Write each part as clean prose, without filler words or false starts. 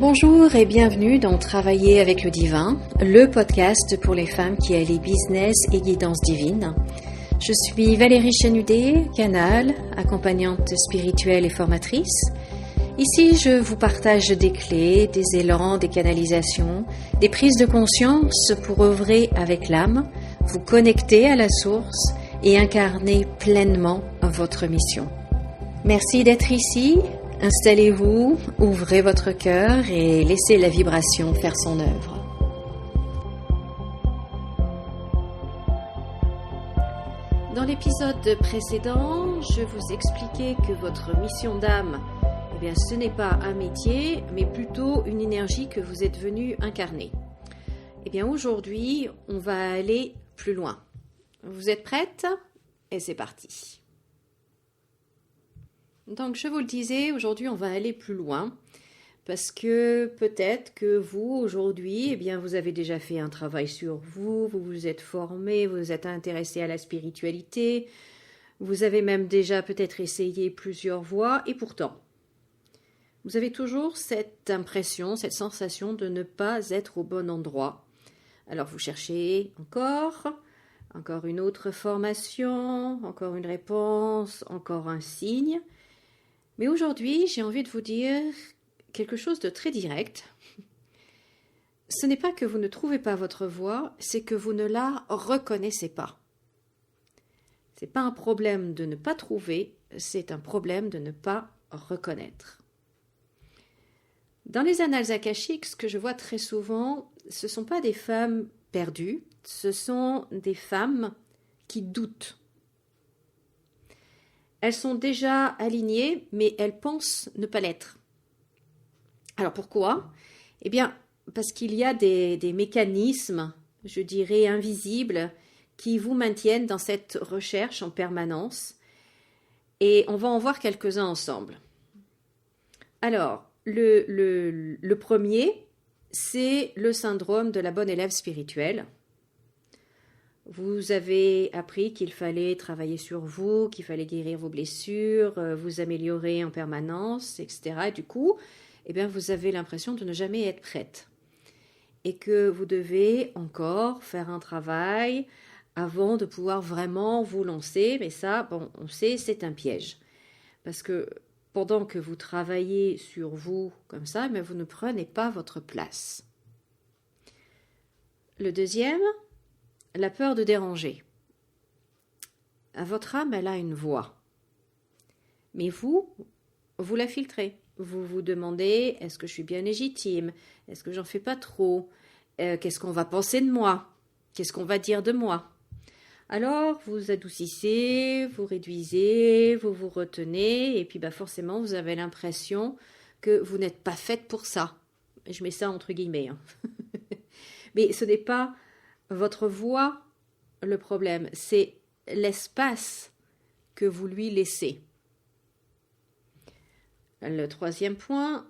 Bonjour et bienvenue dans Travailler avec le Divin, le podcast pour les femmes qui allient business et guidance divine. Je suis Valérie Chanudet, canal, accompagnante spirituelle et formatrice. Ici, je vous partage des clés, des élans, des canalisations, des prises de conscience pour œuvrer avec l'âme, vous connecter à la source et incarner pleinement votre mission. Merci d'être ici. Installez-vous, ouvrez votre cœur et laissez la vibration faire son œuvre. Dans l'épisode précédent, je vous expliquais que votre mission d'âme, ce n'est pas un métier, mais plutôt une énergie que vous êtes venu incarner. Aujourd'hui, on va aller plus loin. Vous êtes prêtes ? Et c'est parti. Donc, je vous le disais, aujourd'hui, on va aller plus loin parce que peut-être que vous, aujourd'hui, vous avez déjà fait un travail sur vous, vous vous êtes formé, vous vous êtes intéressé à la spiritualité, vous avez même déjà peut-être essayé plusieurs voies et pourtant, vous avez toujours cette impression, cette sensation de ne pas être au bon endroit. Alors, vous cherchez encore une autre formation, encore une réponse, encore un signe. Mais aujourd'hui, j'ai envie de vous dire quelque chose de très direct. Ce n'est pas que vous ne trouvez pas votre voie, c'est que vous ne la reconnaissez pas. Ce n'est pas un problème de ne pas trouver, c'est un problème de ne pas reconnaître. Dans les annales akashiques, ce que je vois très souvent, ce ne sont pas des femmes perdues, ce sont des femmes qui doutent. Elles sont déjà alignées, mais elles pensent ne pas l'être. Alors pourquoi ? Parce qu'il y a des mécanismes, je dirais invisibles, qui vous maintiennent dans cette recherche en permanence. Et on va en voir quelques-uns ensemble. Alors, le premier, c'est le syndrome de la bonne élève spirituelle. Vous avez appris qu'il fallait travailler sur vous, qu'il fallait guérir vos blessures, vous améliorer en permanence, etc. Et du coup, vous avez l'impression de ne jamais être prête. Et que vous devez encore faire un travail avant de pouvoir vraiment vous lancer. Mais ça, on sait, c'est un piège. Parce que pendant que vous travaillez sur vous comme ça, vous ne prenez pas votre place. Le deuxième, la peur de déranger. Votre âme, elle a une voix. Mais vous la filtrez. Vous vous demandez, est-ce que je suis bien légitime ? Est-ce que j'en fais pas trop ? Qu'est-ce qu'on va penser de moi ? Qu'est-ce qu'on va dire de moi ? Alors, vous adoucissez, vous réduisez, vous vous retenez, et puis forcément, vous avez l'impression que vous n'êtes pas faite pour ça. Je mets ça entre guillemets. Mais ce n'est pas votre voix, le problème, c'est l'espace que vous lui laissez. Le troisième point,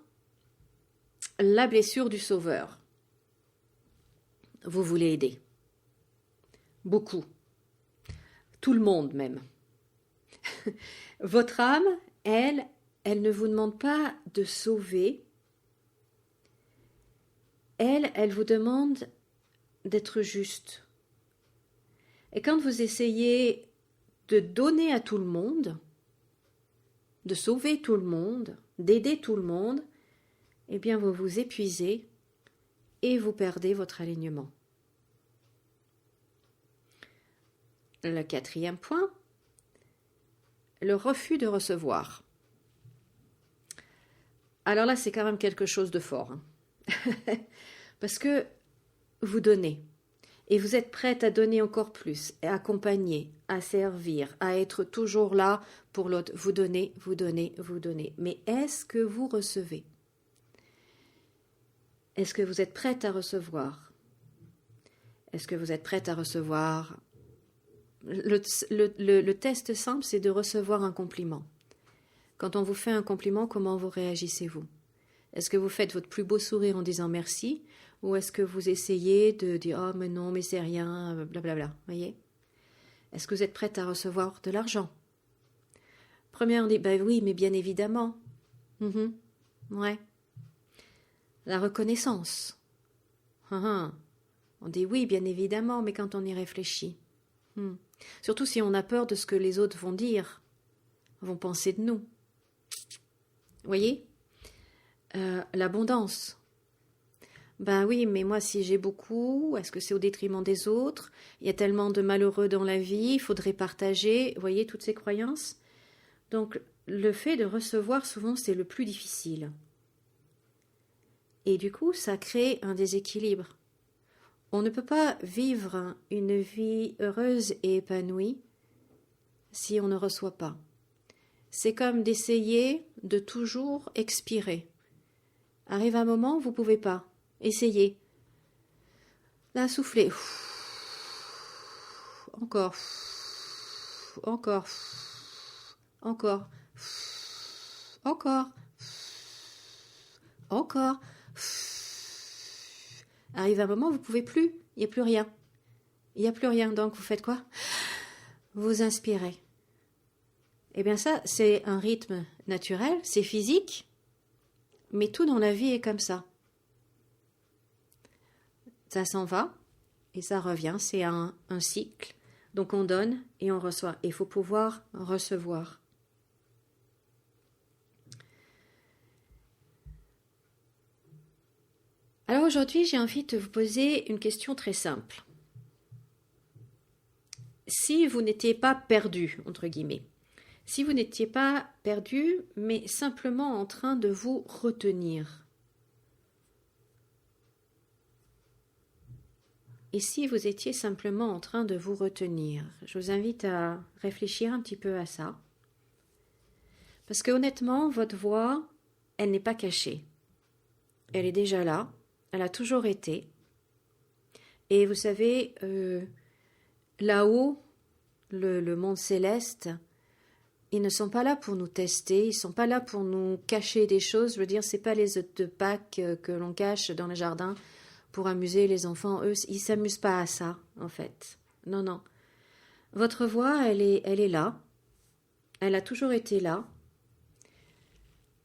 la blessure du sauveur. Vous voulez aider. Beaucoup. Tout le monde même. Votre âme, elle ne vous demande pas de sauver. Elle vous demande d'être juste. Et quand vous essayez de donner à tout le monde, de sauver tout le monde, d'aider tout le monde, vous vous épuisez et vous perdez votre alignement. Le quatrième point, le refus de recevoir. Alors là, c'est quand même quelque chose de fort. Parce que vous donnez. Et vous êtes prête à donner encore plus, à accompagner, à servir, à être toujours là pour l'autre. Vous donnez, vous donnez, vous donnez. Mais est-ce que vous recevez ? Est-ce que vous êtes prête à recevoir ? Est-ce que vous êtes prête à recevoir ? Le test simple, c'est de recevoir un compliment. Quand on vous fait un compliment, comment vous réagissez-vous ? Est-ce que vous faites votre plus beau sourire en disant merci ? Ou est-ce que vous essayez de dire « Oh, mais non, mais c'est rien, blablabla », voyez ? Est-ce que vous êtes prête à recevoir de l'argent ? Première, on dit « oui, mais bien évidemment. Ouais. » La reconnaissance. On dit oui, bien évidemment, mais quand on y réfléchit. Surtout si on a peur de ce que les autres vont dire, vont penser de nous. Vous voyez? L'abondance. Ben oui, mais moi, si j'ai beaucoup, est-ce que c'est au détriment des autres? Il y a tellement de malheureux dans la vie, il faudrait partager. Vous voyez, toutes ces croyances? Donc, le fait de recevoir, souvent, c'est le plus difficile. Et du coup, ça crée un déséquilibre. On ne peut pas vivre une vie heureuse et épanouie si on ne reçoit pas. C'est comme d'essayer de toujours expirer. Arrive un moment où vous ne pouvez pas. Essayez. Là, soufflez. Encore. Encore. Encore. Encore. Encore. Arrive un moment où vous ne pouvez plus. Il n'y a plus rien. Il n'y a plus rien. Donc, vous faites quoi? Vous inspirez. Eh bien ça, c'est un rythme naturel, c'est physique, mais tout dans la vie est comme ça. Ça s'en va et ça revient, c'est un cycle. Donc on donne et on reçoit. Il faut pouvoir recevoir. Alors aujourd'hui, j'ai envie de vous poser une question très simple. Si vous n'étiez pas perdu, entre guillemets, si vous n'étiez pas perdu, mais simplement en train de vous retenir. Et si vous étiez simplement en train de vous retenir, je vous invite à réfléchir un petit peu à ça. Parce que honnêtement, votre voix, elle n'est pas cachée. Elle est déjà là, elle a toujours été. Et vous savez, là-haut, le monde céleste, ils ne sont pas là pour nous tester, ils ne sont pas là pour nous cacher des choses. Je veux dire, ce n'est pas les œufs de Pâques que l'on cache dans le jardin pour amuser les enfants. Eux, ils ne s'amusent pas à ça, en fait. Non, non. Votre voix, elle est là. Elle a toujours été là.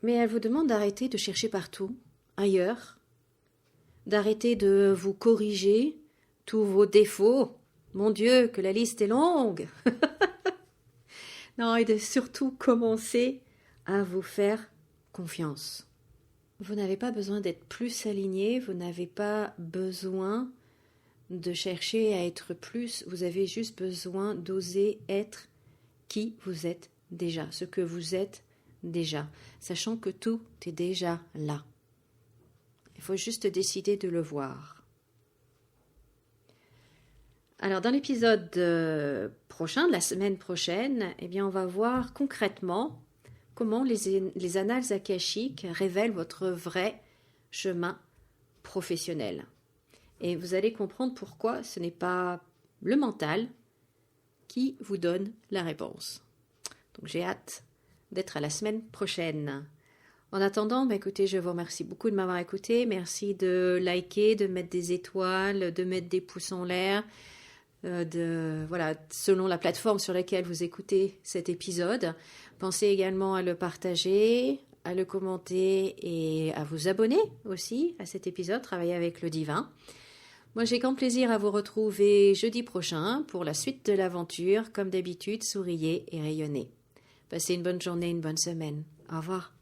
Mais elle vous demande d'arrêter de chercher partout, ailleurs. D'arrêter de vous corriger tous vos défauts. Mon Dieu, que la liste est longue. Non, et de surtout commencer à vous faire confiance. Vous n'avez pas besoin d'être plus aligné, vous n'avez pas besoin de chercher à être plus, vous avez juste besoin d'oser être qui vous êtes déjà, ce que vous êtes déjà, sachant que tout est déjà là. Il faut juste décider de le voir. Alors, dans l'épisode prochain, de la semaine prochaine, eh bien, on va voir concrètement comment les annales akashiques révèlent votre vrai chemin professionnel. Et vous allez comprendre pourquoi ce n'est pas le mental qui vous donne la réponse. Donc, j'ai hâte d'être à la semaine prochaine. En attendant, écoutez, je vous remercie beaucoup de m'avoir écouté. Merci de liker, de mettre des étoiles, de mettre des pouces en l'air. Selon la plateforme sur laquelle vous écoutez cet épisode. Pensez également à le partager, à le commenter et à vous abonner aussi à cet épisode, Travailler avec le divin. Moi, j'ai grand plaisir à vous retrouver jeudi prochain pour la suite de l'aventure. Comme d'habitude, souriez et rayonnez. Passez une bonne journée, une bonne semaine. Au revoir.